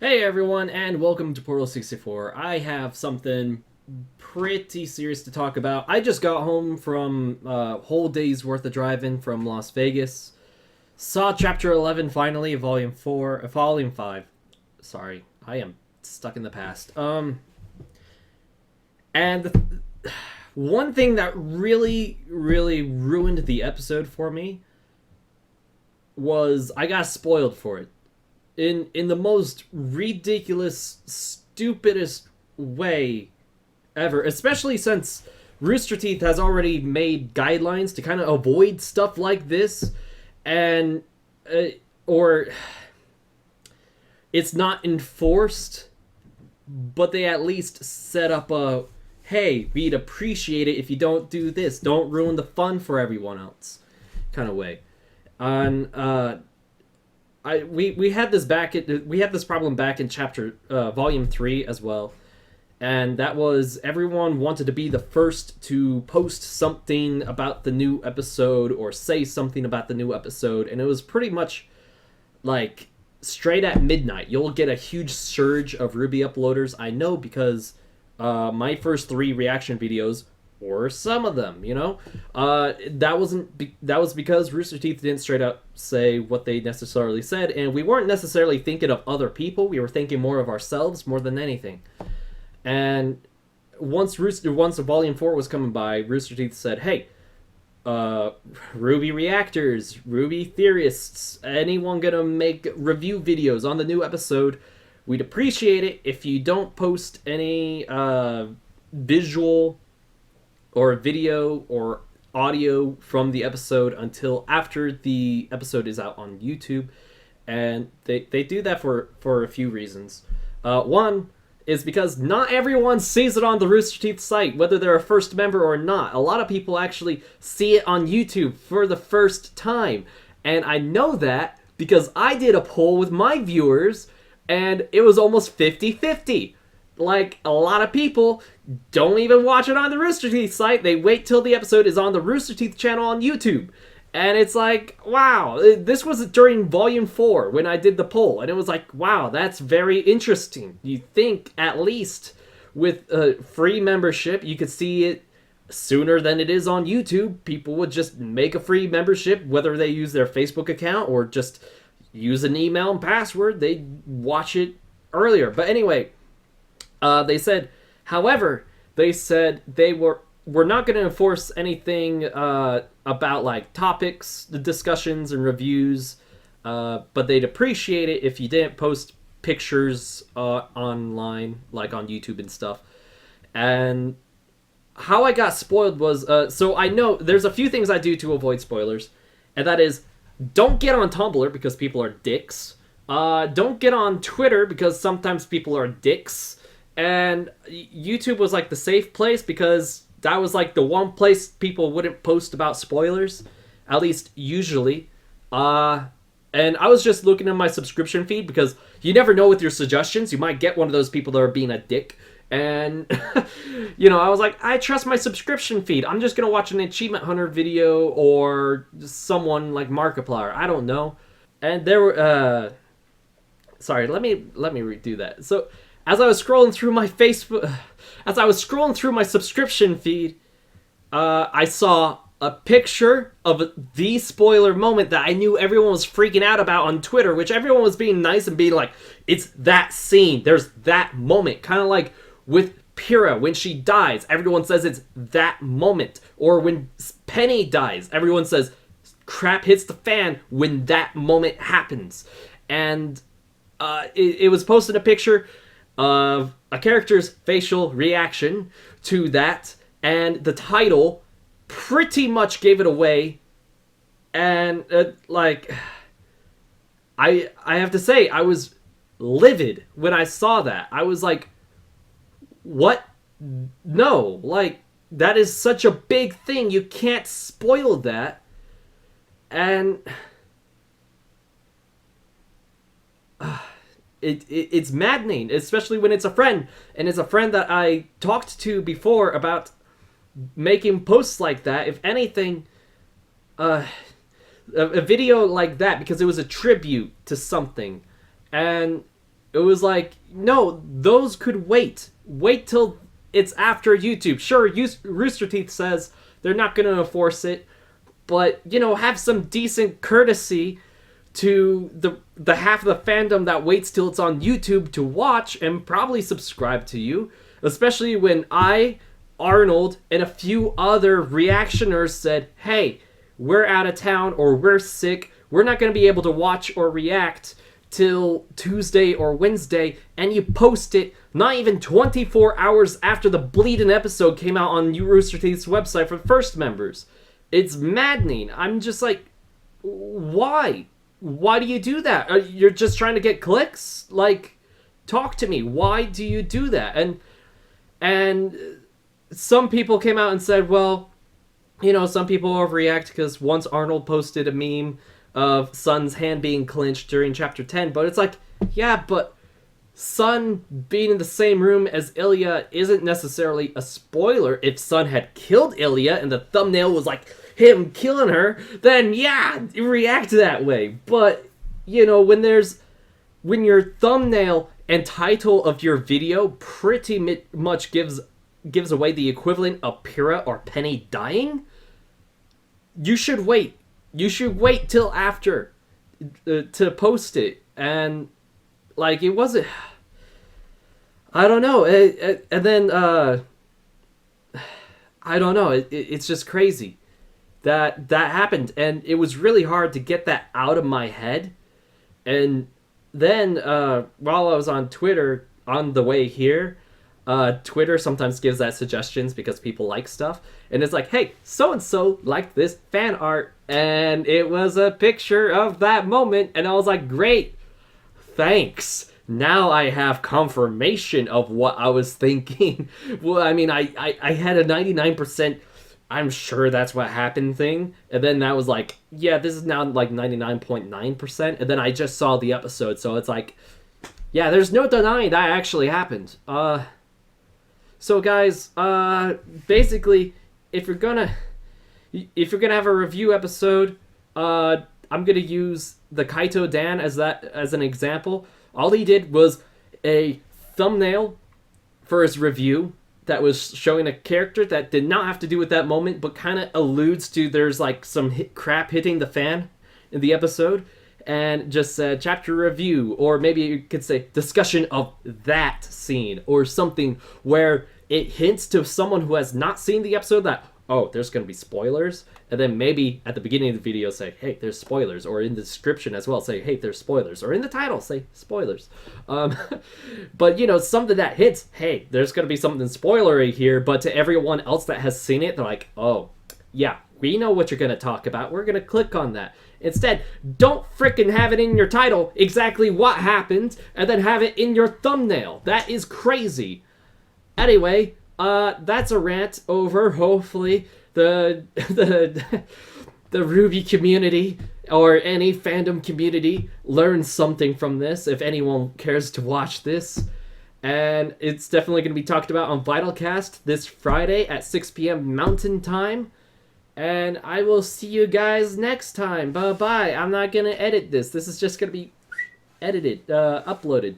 Hey everyone, and welcome to Portal 64. I have something pretty serious to talk about. I just got home from a whole day's worth of driving from Las Vegas. Saw Chapter 11 finally, Volume 5. Sorry, I am stuck in the past. And one thing that really ruined the episode for me was I got spoiled for it. In the most ridiculous, stupidest way ever, especially since Rooster Teeth has already made guidelines to kind of avoid stuff like this, and or it's not enforced, but they at least set up a, hey, we'd appreciate it if you don't do this, don't ruin the fun for everyone else kind of way. We had this problem back in chapter volume 3 as well, and that was everyone wanted to be the first to post something about the new episode or say something about the new episode, and it was pretty much like straight at midnight you'll get a huge surge of RWBY uploaders. I know because my first 3 reaction videos, or some of them, that was because Rooster Teeth didn't straight up say what they necessarily said, and we weren't necessarily thinking of other people. We were thinking more of ourselves more than anything. And once Volume 4 was coming by, Rooster Teeth said, "Hey, RWBY reactors, RWBY theorists, anyone gonna make review videos on the new episode, we'd appreciate it if you don't post any visual or video or audio from the episode until after the episode is out on YouTube." And they do that for a few reasons. One is because not everyone sees it on the Rooster Teeth site, whether they're a first member or not. A lot of people actually see it on YouTube for the first time. And I know that because I did a poll with my viewers, and it was almost 50-50. Like, a lot of people don't even watch it on the Rooster Teeth site. They wait till the episode is on the Rooster Teeth channel on YouTube. And it's like, wow, this was during Volume 4 when I did the poll. And it was like, wow, that's very interesting. You think at least with free membership, you could see it sooner than it is on YouTube. People would just make a free membership, whether they use their Facebook account or just use an email and password. They'd watch it earlier. But anyway, they said, however, they said we're not going to enforce anything about like topics, the discussions and reviews, but they'd appreciate it if you didn't post pictures online, like on YouTube and stuff. And how I got spoiled was, so I know there's a few things I do to avoid spoilers, and that is, don't get on Tumblr because people are dicks. Don't get on Twitter because sometimes people are dicks. And YouTube was like the safe place because that was like the one place people wouldn't post about spoilers, at least usually. And I was just looking at my subscription feed because you never know with your suggestions. You might get one of those people that are being a dick. And, I was like, I trust my subscription feed. I'm just going to watch an Achievement Hunter video or someone like Markiplier. I don't know. And there were, sorry, let me redo that. So, as I was scrolling through my subscription feed, I saw a picture of the spoiler moment that I knew everyone was freaking out about on Twitter, which everyone was being nice and being like, it's that scene, there's that moment. Kind of like with Pyrrha, when she dies, everyone says it's that moment. Or when Penny dies, everyone says crap hits the fan when that moment happens. And it was posted a picture of a character's facial reaction to that, and the title pretty much gave it away. And I have to say, I was livid when I saw that. I was like, what? No, like, that is such a big thing, you can't spoil that. And it's maddening, especially when it's a friend, and it's a friend that I talked to before about making posts like that. If anything, a video like that, because it was a tribute to something, and It was like, no, those could wait. Wait till it's after YouTube. Sure, Rooster Teeth says they're not going to enforce it, but, you know, have some decent courtesy to the half of the fandom that waits till it's on YouTube to watch and probably subscribe to you. Especially when I, Arnold, and a few other reactioners said, hey, we're out of town or we're sick. We're not going to be able to watch or react till Tuesday or Wednesday, and you post it not even 24 hours after the bleeding episode came out on Rooster Teeth's website for first members. It's maddening. I'm just like, why? Why do you do that? You're just trying to get clicks? Like, talk to me. Why do you do that? And some people came out and said, well, you know, some people overreact because once Arnold posted a meme of Sun's hand being clenched during Chapter 10, but it's like, yeah, but Sun being in the same room as Ilya isn't necessarily a spoiler. If Sun had killed Ilya and the thumbnail was like him killing her, then yeah, react that way. But, you know, when your thumbnail and title of your video pretty much gives away the equivalent of Pyrrha or Penny dying, you should wait. You should wait till after to post it. And, like, it wasn't... I don't know. And then, I don't know. It's just crazy that happened. And it was really hard to get that out of my head. And then, while I was on Twitter on the way here, Twitter sometimes gives that suggestions because people like stuff. And it's like, hey, so-and-so liked this fan art. And it was a picture of that moment. And I was like, great, thanks. Now I have confirmation of what I was thinking. Well, I mean, I had a 99%, I'm sure that's what happened thing. And then that was like, yeah, this is now like 99.9%. And then I just saw the episode. So it's like, yeah, there's no denying that actually happened. So guys, basically, if you're gonna have a review episode, I'm gonna use the Kaito Dan as an example. All he did was a thumbnail for his review that was showing a character that did not have to do with that moment, but kind of alludes to there's like some crap hitting the fan in the episode, and just said chapter review, or maybe you could say discussion of that scene, or something where it hints to someone who has not seen the episode that, oh, there's going to be spoilers. And then maybe at the beginning of the video say, hey, there's spoilers. Or in the description as well, say, hey, there's spoilers. Or in the title, say, spoilers. But, you know, something that hits, hey, there's going to be something spoilery here. But to everyone else that has seen it, they're like, oh, yeah, we know what you're going to talk about. We're going to click on that. Instead, don't frickin' have it in your title exactly what happened, and then have it in your thumbnail. That is crazy. Anyway, that's a rant over. Hopefully the RWBY community or any fandom community learns something from this, if anyone cares to watch this. And it's definitely going to be talked about on Vitalcast this Friday at 6 p.m. Mountain Time. And I will see you guys next time. Bye-bye. I'm not going to edit this. This is just going to be edited, uploaded.